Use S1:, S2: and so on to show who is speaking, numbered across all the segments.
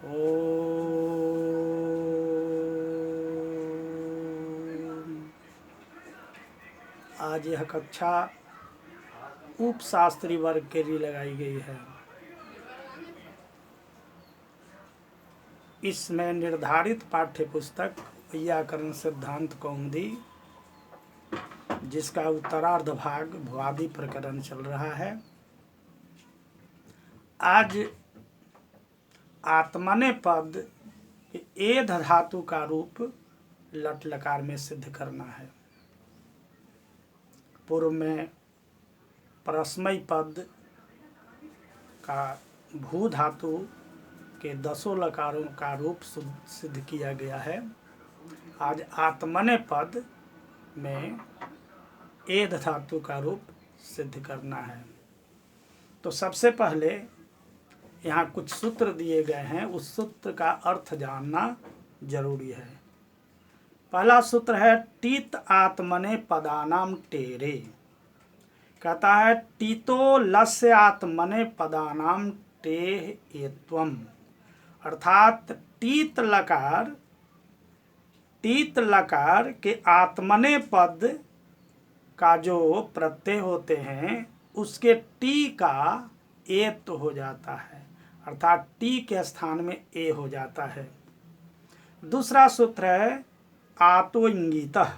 S1: आज यह कक्षा उपशास्त्री वर्ग के लिए लगाई गई है। इसमें निर्धारित पाठ्य पुस्तक व्याकरण सिद्धांत कौमुदी, जिसका उत्तरार्ध भाग भुआदि प्रकरण चल रहा है। आज आत्मने पद एध धातु का रूप लट लकार में सिद्ध करना है। पूर्व में परस्मय पद का भू धातु के 10 लकारों का रूप सिद्ध किया गया है। आज आत्मने पद में एध धातु का रूप सिद्ध करना है। तो सबसे पहले यहाँ कुछ सूत्र दिए गए हैं, उस सूत्र का अर्थ जानना जरूरी है। पहला सूत्र है टीत आत्मने पदानाम टेरे। कहता है टीतो लस्य आत्मने पदानाम टेह एत्वम, अर्थात टीत लकार के आत्मने पद का जो प्रत्यय होते हैं उसके टी का एत हो जाता है, अर्थात टी के स्थान में ए हो जाता है। दूसरा सूत्र है आतो इंगितः।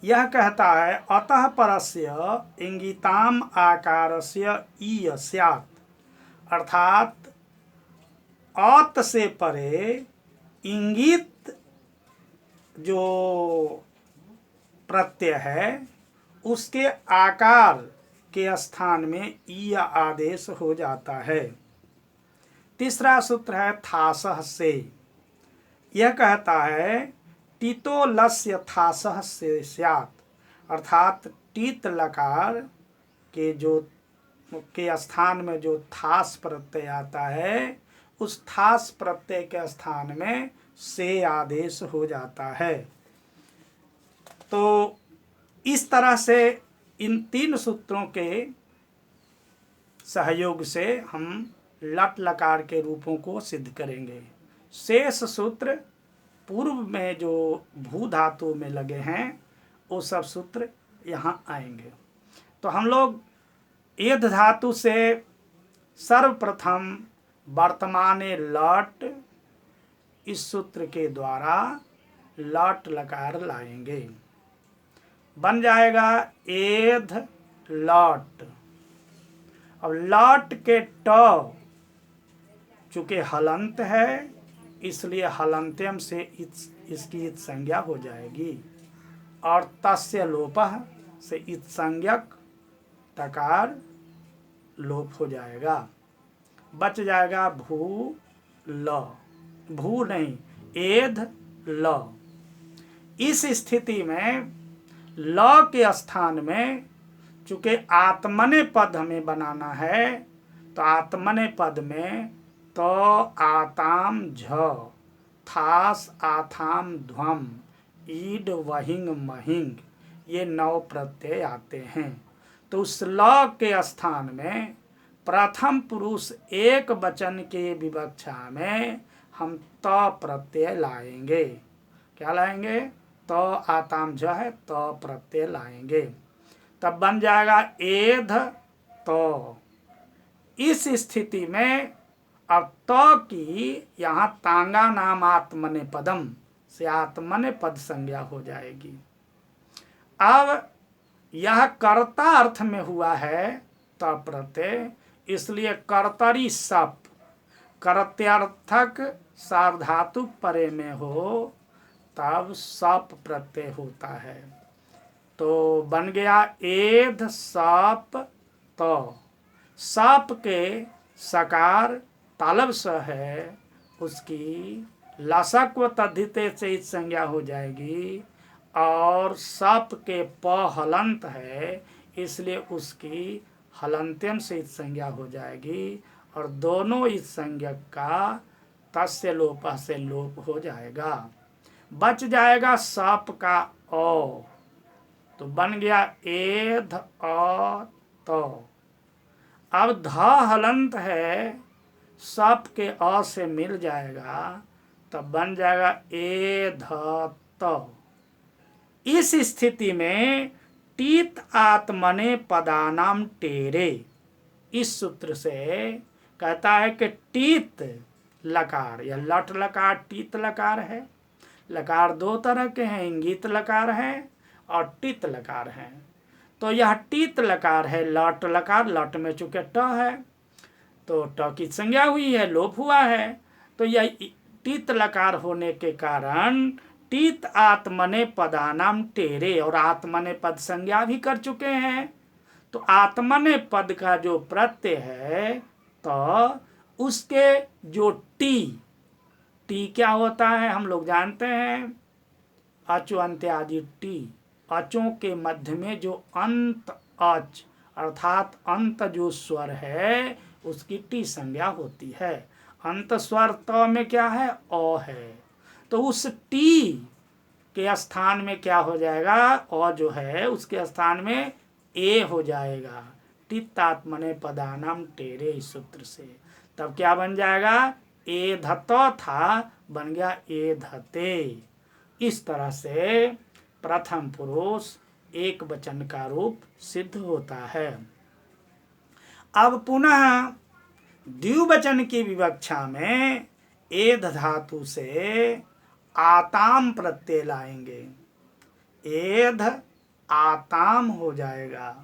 S1: यह कहता है अतः परस्य इंगिताम आकारस्य ईय स्यात्, अर्थात अत से परे इंगित जो प्रत्यय है उसके आकार के स्थान में ईय आदेश हो जाता है। तीसरा सूत्र है थासः से। यह कहता है टीतो लस्य थासः से स्यात्, अर्थात टीत लकार के स्थान में जो थास प्रत्यय आता है उस थास प्रत्यय के स्थान में से आदेश हो जाता है। तो इस तरह से इन 3 सूत्रों के सहयोग से हम लट लकार के रूपों को सिद्ध करेंगे। शेष सूत्र पूर्व में जो भू धातु में लगे हैं वो सब सूत्र यहाँ आएंगे। तो हम लोग एध धातु से सर्वप्रथम वर्तमाने लट, इस सूत्र के द्वारा लट लकार लाएंगे। बन जाएगा एध लट। अब लट के ट चूंकि हलंत है इसलिए हलंत्यम से इसकी इत संज्ञा हो जाएगी, और तस्य लोपः से इत संज्ञक टकार लोप हो जाएगा। बच जाएगा भू ल, भू नहीं एध ल। इस स्थिति में ल के स्थान में चूंकि आत्मने पद हमें बनाना है तो आत्मने पद में तो आताम झ, थास आथाम ध्वम, ईड वहिंग महिंग, ये 9 प्रत्यय आते हैं। तो उस ल के स्थान में प्रथम पुरुष एक वचन के विवक्षा में हम त प्रत्यय लाएंगे। क्या लाएंगे? तो आताम झ है, तो प्रत्यय लाएंगे। तब बन जाएगा एध तो। इस स्थिति में अब तो की यहाँ तांगा नाम आत्मने पदम से आत्मने पद संज्ञा हो जाएगी। अब यह कर्ता अर्थ में हुआ है तो प्रत्यय, इसलिए कर्तरी सप, कर्त्यार्थक सार्वधातुक परे में हो तब सप प्रत्यय होता है। तो बन गया एध सप तो। सप के सकार तालब स है, उसकी लसक्व तद्धिते से इत संज्ञा हो जाएगी, और सप के प हलंत है इसलिए उसकी हलंत्यम से इत संज्ञा हो जाएगी, और दोनों इस संज्ञक का तस्य लोप से लोप हो जाएगा। बच जाएगा सप का ओ, तो बन गया एध अ तो। अब ध हलंत है सप के अ से मिल जाएगा तब बन जाएगा ए ध त। इस स्थिति में टीत आत्मने पदानाम टेरे, इस सूत्र से कहता है कि टीत लकार या लट लकार टीत लकार है। लकार दो तरह के हैं, इंगित लकार है और टीत लकार है। तो यह टीत लकार है लट लकार, लट में चूंकि ट है तो ट की संज्ञा हुई है, लोप हुआ है। तो यह टीत लकार होने के कारण टीत आत्मने पदानाम टेरे, और आत्मने पद संज्ञा भी कर चुके हैं। तो आत्मने पद का जो प्रत्यय है तो उसके जो टी क्या होता है हम लोग जानते हैं, अचो अंत्य आदि टी। अचों के मध्य में जो अंत अच अर्थात अंत जो स्वर है उसकी टी संज्ञा होती है। अंत स्वर त में क्या है, अ है। तो उस टी के स्थान में क्या हो जाएगा, अ जो है उसके स्थान में ए हो जाएगा। टित्तात्मने पदानाम टेरे, इस सूत्र से तब क्या बन जाएगा, ए धत था बन गया ए धते। इस तरह से प्रथम पुरुष एक वचन का रूप सिद्ध होता है। अब पुनः द्विवचन की विवक्षा में एध धातु से आताम प्रत्यय लाएंगे, एध आताम हो जाएगा।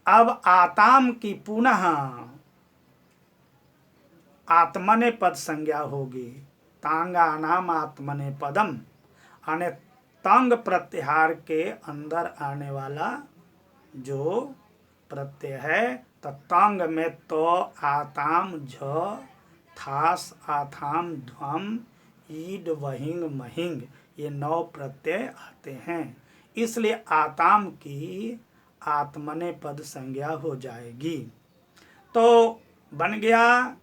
S1: अब आताम की पुनः आत्मने पद संज्ञा होगी, तांगानाम आत्मने पदम, यानी तंग प्रत्याहार के अंदर आने वाला जो प्रत्यय है। तो तंग में तो आताम झ थास आथाम ध्वम ईड वहिंग महिंग ये 9 प्रत्यय आते हैं, इसलिए आताम की आत्मने पद संज्ञा हो जाएगी। तो बन गया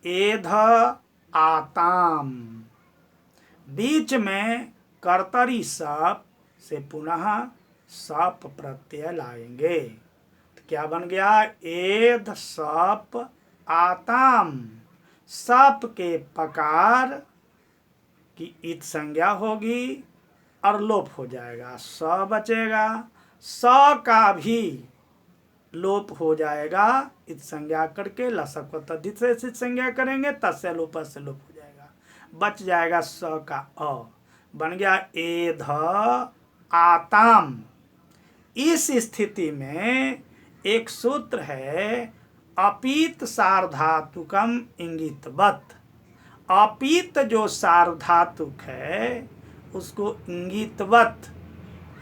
S1: एध आताम, बीच में कर्तरी सप से पुनः सप प्रत्यय लाएंगे। तो क्या बन गया, एध सप आताम। सप के पकार की इत संज्ञा होगी और लोप हो जाएगा, स बचेगा। स का भी लोप हो जाएगा, इत संज्ञा करके लसक को तद्धित से संज्ञा करेंगे, तस्य लोप से लोप हो जाएगा, बच जाएगा स का अ, बन गया एध आताम। इस स्थिति में एक सूत्र है अपीत सार्वधातुकम इंगितवत। अपीत जो सार्वधातुक है उसको इंगितवत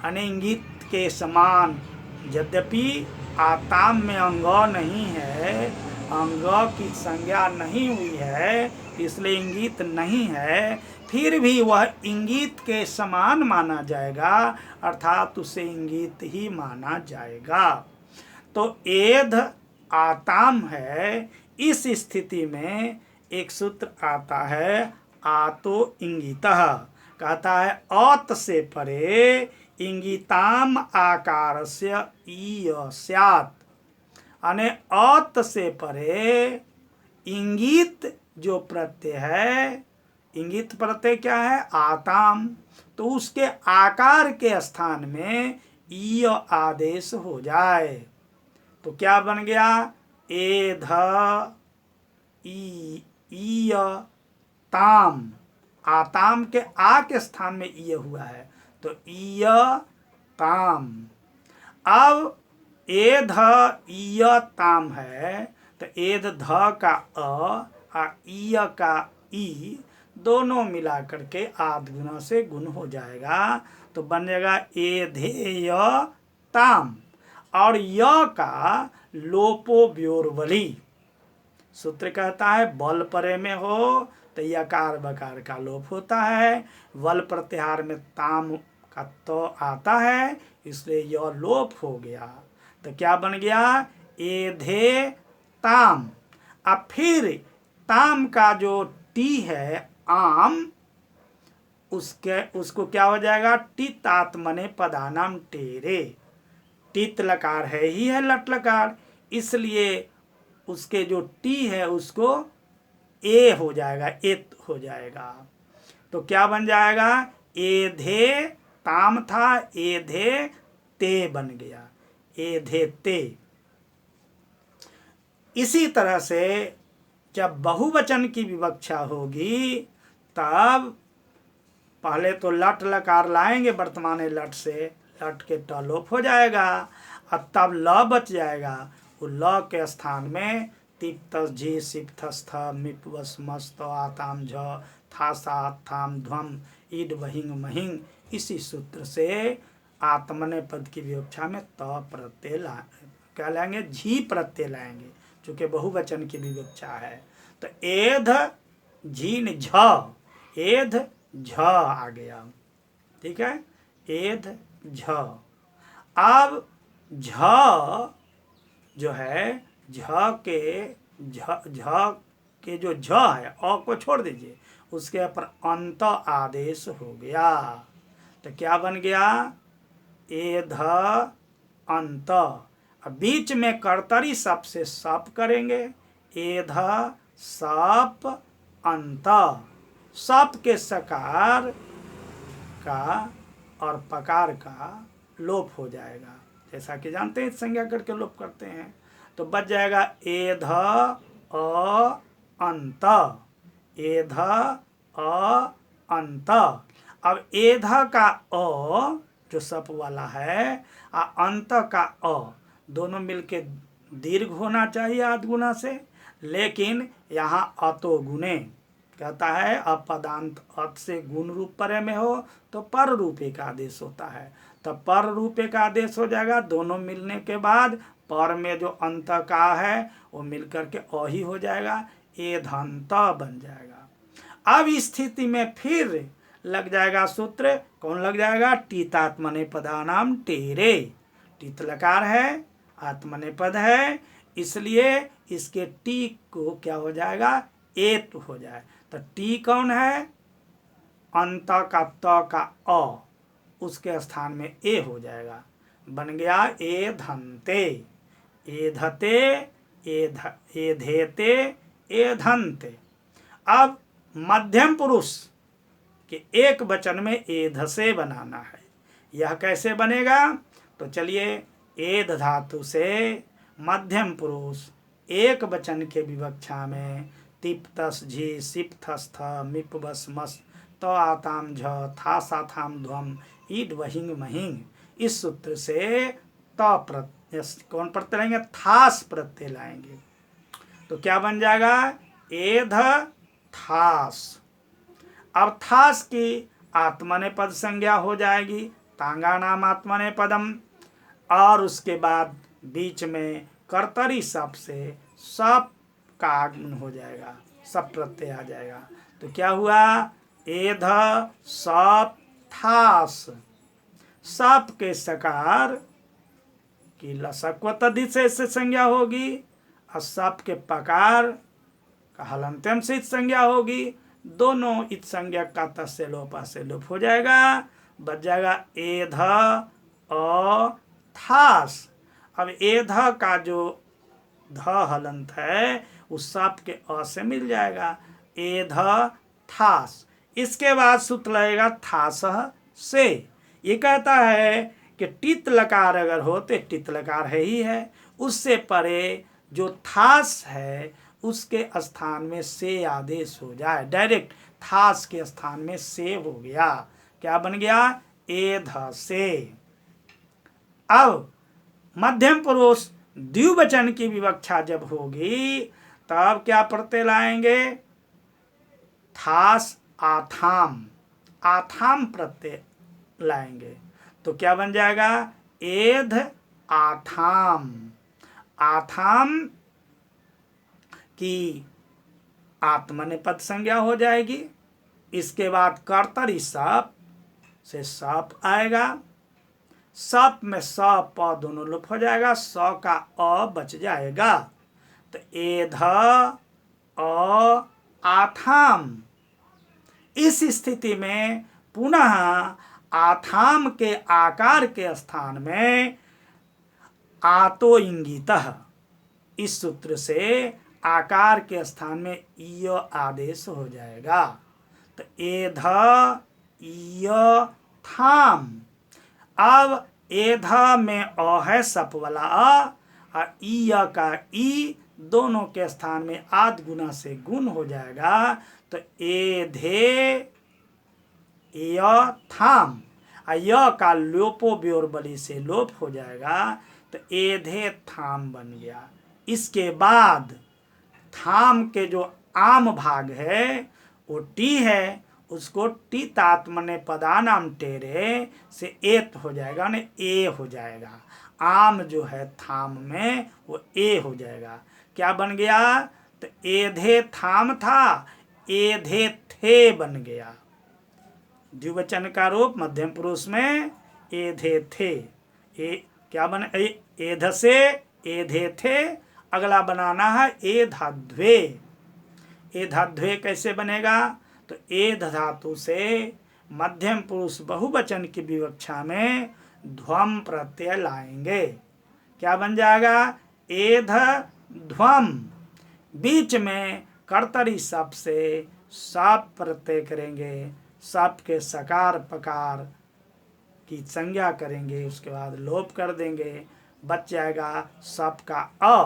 S1: यानी इंगित के समान, यद्यपि आताम में अंग नहीं है, अंग की संज्ञा नहीं हुई है इसलिए इंगित नहीं है, फिर भी वह इंगित के समान माना जाएगा, अर्थात उसे इंगित ही माना जाएगा। तो एध आताम है। इस स्थिति में एक सूत्र आता है आतो इंगितः, कहता है अत से परे इंगिताम आकारस्य ईय स्यात्, यानी अत से परे इंगित जो प्रत्यय है, इंगित प्रत्यय क्या है, आताम, तो उसके आकार के स्थान में ईय आदेश हो जाए तो क्या बन गया, एध ईय ताम। आताम के आ के स्थान में ईय हुआ है तो ईय ताम। अब एध ईय ताम है तो एध ध का अ ईय का ई दोनों मिला करके आध गुना से गुण हो जाएगा तो बन जाएगा एधेय ताम। और य का लोपो व्योरवली, सूत्र कहता है बल परे में हो तो यकार बकार का लोप होता है, वल प्रत्याहार में ताम का तो आता है इसलिए यह लोप हो गया तो क्या बन गया, एधे ताम। अब फिर ताम का जो टी है आम, उसको क्या हो जाएगा, टितात्मने पदानाम टेरे। टित लकार है ही है लट लकार, इसलिए उसके जो टी है उसको ए हो जाएगा, एत हो जाएगा। तो क्या बन जाएगा, एधे ताम था, एधे ते बन गया, एधे ते। इसी तरह से जब बहुवचन की विवक्षा होगी तब पहले तो लट लकार लाएंगे वर्तमान लट से, लट के ट लोप हो जाएगा और तब ल बच जाएगा। वो ल के स्थान में तिप तस झी सिप थस थ मिप वस मस तो आताम झ था सा थाम ध्वम ईड वहिंग महिंग, इसी सूत्र से आत्मने पद की विवक्षा में त प्रत्यय क्या लाएंगे, झी प्रत्यय लाएंगे, चूंकि बहुवचन की विवक्षा है। तो एध झीन झ, एध झ आ गया, ठीक है, एध झ। अब झ जो है, झ के जो झ है, अ को छोड़ दीजिए, उसके ऊपर अंत आदेश हो गया। तो क्या बन गया, एध अंत। अब बीच में कर्तरी सप से सप करेंगे, एध सप अंत। सप के सकार का और पकार का लोप हो जाएगा, जैसा कि जानते हैं संज्ञा करके लोप करते हैं। तो बच जाएगा एध अ अंत, एध अ अंत। अब एध का अ जो सप वाला है और अंत का अ दोनों मिलके दीर्घ होना चाहिए आधगुना से, लेकिन यहाँ अतो गुणे कहता है, अपदांत अत से गुण रूप परे में हो तो पर रूपे का आदेश होता है, तो पर रूपे का आदेश हो जाएगा। दोनों मिलने के बाद पर में जो अंत का है वो मिलकर के अ ही हो जाएगा, एधंत बन जाएगा। अब इस स्थिति में फिर लग जाएगा सूत्र, कौन लग जाएगा, टीतात्मने पदानाम टेरे। टीत लकार है, आत्मने पद है, इसलिए इसके टी को क्या हो जाएगा, एत हो जाए। तो टी कौन है, अंत का त का अ, उसके स्थान में ए हो जाएगा, बन गया ए धनते, ए धते, ए धेते, ए धनते। अब मध्यम पुरुष के एक वचन में एध से बनाना है, यह कैसे बनेगा, तो चलिए एध धातु से मध्यम पुरुष एक वचन के विवक्षा में तिप तस झी सिप थस थ मिप बस मस तो आताम झ था सा थाम ध्वम ईड वहिंग महिंग, इस सूत्र से त प्रत्यय कौन प्रत्यय लाएंगे, थास प्रत्यय लाएंगे। तो क्या बन जाएगा, एध थास। अब थास की आत्मने पद संज्ञा हो जाएगी, तांगा नाम आत्मने पदम, और उसके बाद बीच में कर्तरी सप से सप का आगमन हो जाएगा, सप प्रत्यय आ जाएगा। तो क्या हुआ, एध सप थास। सप के सकार की लसक्व तदि से संज्ञा होगी और सप के पकार का हलंत्यम से संज्ञा होगी, दोनों इत संज्ञा का तस्य लोपा से लोप हो जाएगा, बच जाएगा एध अ थास। अब एध का जो ध हलंत है उस सप के अ से मिल जाएगा, एध थास। इसके बाद सूत्र लगेगा थास से। ये कहता है कि टित लकार अगर हो तो टित लकार है ही है, उससे परे जो थास है उसके स्थान में से आदेश हो जाए, डायरेक्ट थास के स्थान में से हो गया, क्या बन गया, एध से। अब मध्यम पुरुष द्विवचन की विवक्षा जब होगी तब क्या प्रत्यय लाएंगे, थास आथाम, आथाम प्रत्यय लाएंगे। तो क्या बन जाएगा, एध आथाम। आथाम की आत्मने पद संज्ञा हो जाएगी, इसके बाद कर्तरी सप से सप आएगा, सप में स प दोनों लुप्त हो जाएगा, स का अ बच जाएगा। तो एध अ आथाम। इस स्थिति में पुनः आथाम के आकार के स्थान में आतो इंगितः, इस सूत्र से आकार के स्थान में ईय आदेश हो जाएगा। तो एध ईय थाम। अब एध में अ है सप वाला अ, और ईय का ई दोनों के स्थान में आद गुना से गुण हो जाएगा। तो एधे य थाम, य का लोपो ब्योर बलि से लोप हो जाएगा। तो एधे थाम बन गया। इसके बाद थाम के जो आम भाग है वो टी है, उसको टी तात्मने पदानाम टेरे से एत हो जाएगा, ने ए हो जाएगा। आम जो है थाम में वो ए हो जाएगा। क्या बन गया? तो एधे थाम था, एधे थे बन गया। द्विवचन का रूप मध्यम पुरुष में एधे थे। क्या बने? एध से एधे थे। अगला बनाना है एधाध्वे। एधाध्वे कैसे बनेगा? तो एध धातु से मध्यम पुरुष बहुवचन की विवक्षा में ध्वम प्रत्यय लाएंगे। क्या बन जाएगा? एध ध्वम। बीच में कर्तरी शब्द से सप प्रत्यय करेंगे, सप के सकार पकार की संज्ञा करेंगे, उसके बाद लोप कर देंगे, बच जाएगा सप का अ।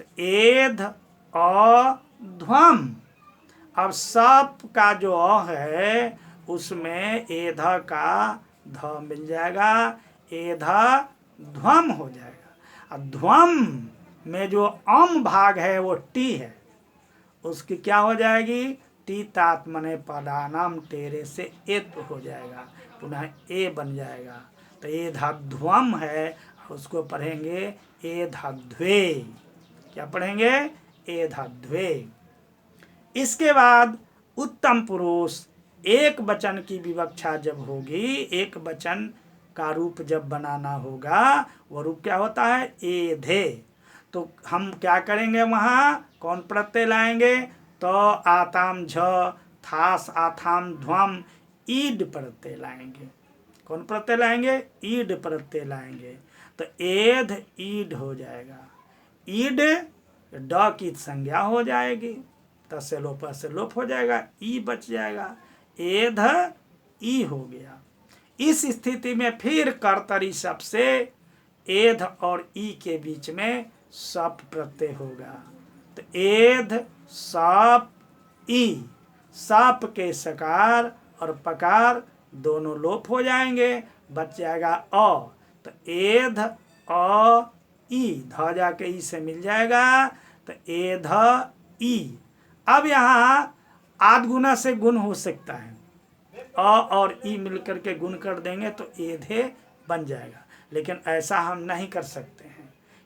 S1: तो एध अ ध्वम। अब सप का जो अ है उसमें एध का ध मिल जाएगा, एध ध्वम हो जाएगा। अब ध्वम में जो अम भाग है वो टी है, उसकी क्या हो जाएगी? टी तात्मने पदानाम टेरे से एत हो जाएगा, पुनः ए बन जाएगा। तो ए धाध्वम है, उसको पढ़ेंगे ए धाध्वे। क्या पढ़ेंगे? ए धाध्वे। इसके बाद उत्तम पुरुष एक वचन की विवक्षा जब होगी, एक वचन का रूप जब बनाना होगा, वो रूप क्या होता है? एधे। तो हम क्या करेंगे? वहाँ कौन प्रत्यय लाएंगे? तो आताम झ, थास आथाम ध्वम, ईड प्रत्यय लाएंगे। कौन प्रत्यय लाएंगे? ईड प्रत्यय लाएंगे। तो एध ईड हो जाएगा। ईड ड की संज्ञा हो जाएगी, तसे लोप हो जाएगा, ई बच जाएगा, एध ई हो गया। इस स्थिति में फिर कर्तरी शब्द से एध और ई के बीच में सप प्रत्यय होगा। तो एध सप ई, सप के सकार और पकार दोनों लोप हो जाएंगे, बच जाएगा अ। तो एध अ ई, ध जाके ई से मिल जाएगा, तो एध ई। अब यहाँ आध गुना से गुण हो सकता है, अ और ई मिलकर के गुण कर देंगे तो एधे बन जाएगा, लेकिन ऐसा हम नहीं कर सकते हैं।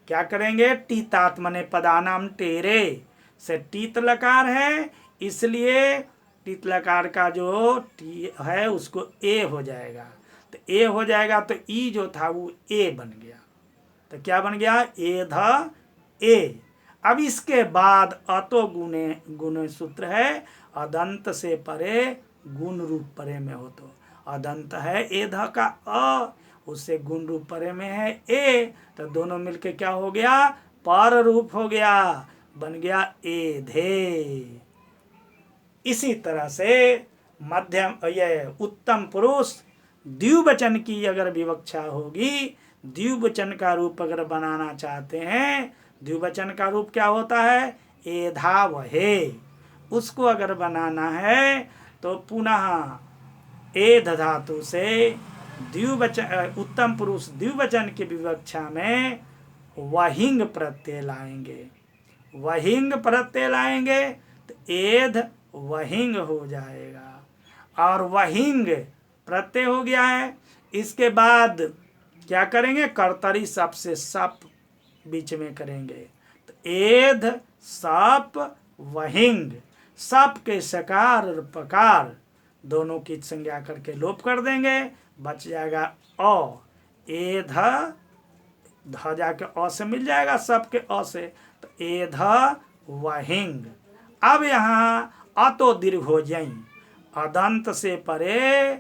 S1: क्या करेंगे? टीतात्मने पदानाम टेरे से टीत लकार है, इसलिए टीत लकार का जो टी है उसको ए हो जाएगा। तो ए हो जाएगा तो ई जो था वो ए बन गया। तो क्या बन गया? एध ए। अब इसके बाद अतो गुणे सूत्र है, अदंत से परे गुण रूप परे में हो। तो अदंत है एध का अ, उससे गुण रूप परे में है ए, तो दोनों मिलके क्या हो गया? पर रूप हो गया, बन गया एधे। इसी तरह से मध्यम ये उत्तम पुरुष द्विवचन की अगर विवक्षा होगी, द्विवचन का रूप अगर बनाना चाहते हैं, द्विवचन का रूप क्या होता है? एधा वहे। उसको अगर बनाना है तो पुनः एध धातु से द्विवचन, उत्तम पुरुष द्विवचन की विवक्षा में वहिंग प्रत्यय लाएंगे। वहिंग प्रत्यय लाएंगे तो एध वहिंग हो जाएगा, और वहिंग प्रत्यय हो गया है। इसके बाद क्या करेंगे? कर्तरी शब्द से सप बीच में करेंगे, तो एध सप वहिंग। सप के सकार और पकार दोनों की संज्ञा करके लोप कर देंगे, बच जाएगा अ। एध ध जाके अ से मिल जाएगा, सप के अ से, तो एध वहिंग। अब यहाँ अतो दीर्घ हो जाई, अदंत से परे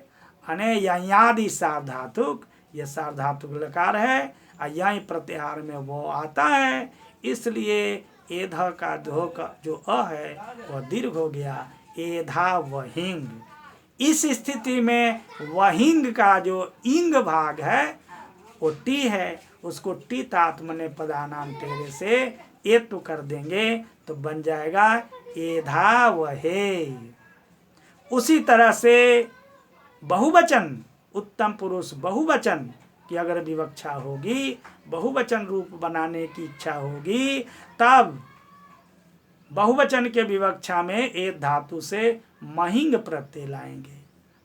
S1: अने यादि सार्वधातुक, यह सार्वधातुक लकार है, यही प्रत्याहार में वो आता है, इसलिए एध का धो का जो अ है वह दीर्घ हो गया, एधा वहिंग। इस स्थिति में वहिंग का जो इंग भाग है वो टी है, उसको टी तात्मने पदानाम टेरे से एतु कर देंगे तो बन जाएगा एधा वहे। उसी तरह से बहुवचन, उत्तम पुरुष बहुवचन की अगर विवक्षा होगी, बहुवचन रूप बनाने की इच्छा होगी, तब बहुवचन के विवक्षा में एध धातु से महिंग प्रत्यय लाएंगे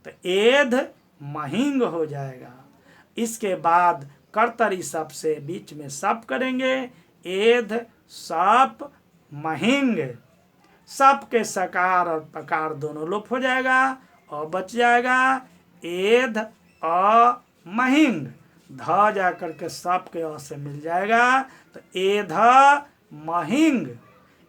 S1: तो एध महिंग हो जाएगा। इसके बाद कर्तरी सप से बीच में सप करेंगे, एध सप महिंग। सप के सकार और पकार दोनों लोप हो जाएगा और बच जाएगा एध अ महिंग। ध जा करके सप के अ से मिल जाएगा तो एध महिंग।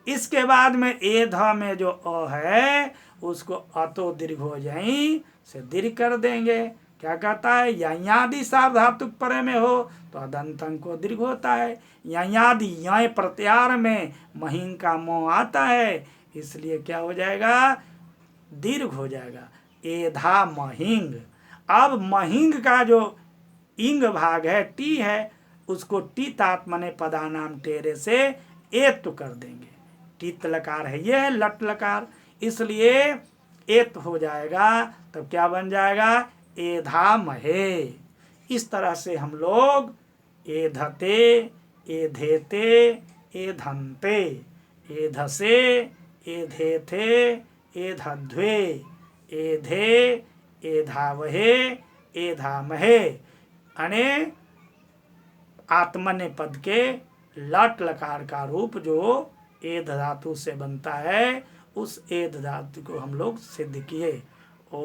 S1: इसके बाद में एध में जो अ है उसको अतो दीर्घ हो जाई से दीर्घ कर देंगे। क्या कहता है, यदि सार्वधातुक परे में हो तो अदंतन को दीर्घ होता है। यदि यय प्रत्यार में महिंग का मोह आता है, इसलिए क्या हो जाएगा, दीर्घ हो जाएगा, एधा महिंग। अब महिंग का जो इंग भाग है टी है, उसको टी तात्मने पदानाम टेरे से एत कर देंगे। टीत लकार है, ये है लट लकार, इसलिए एत हो जाएगा। तब क्या बन जाएगा, एधा महे। इस तरह से हम लोग एधते, एधेते, एधन्ते, एधसे, एधेथे, एधध्वे, एधे, एधावहे, एधामहे अने आत्मने पद के लट लकार का रूप जो एध धातु से बनता है, उस एध धातु को हम लोग सिद्ध किए। ओ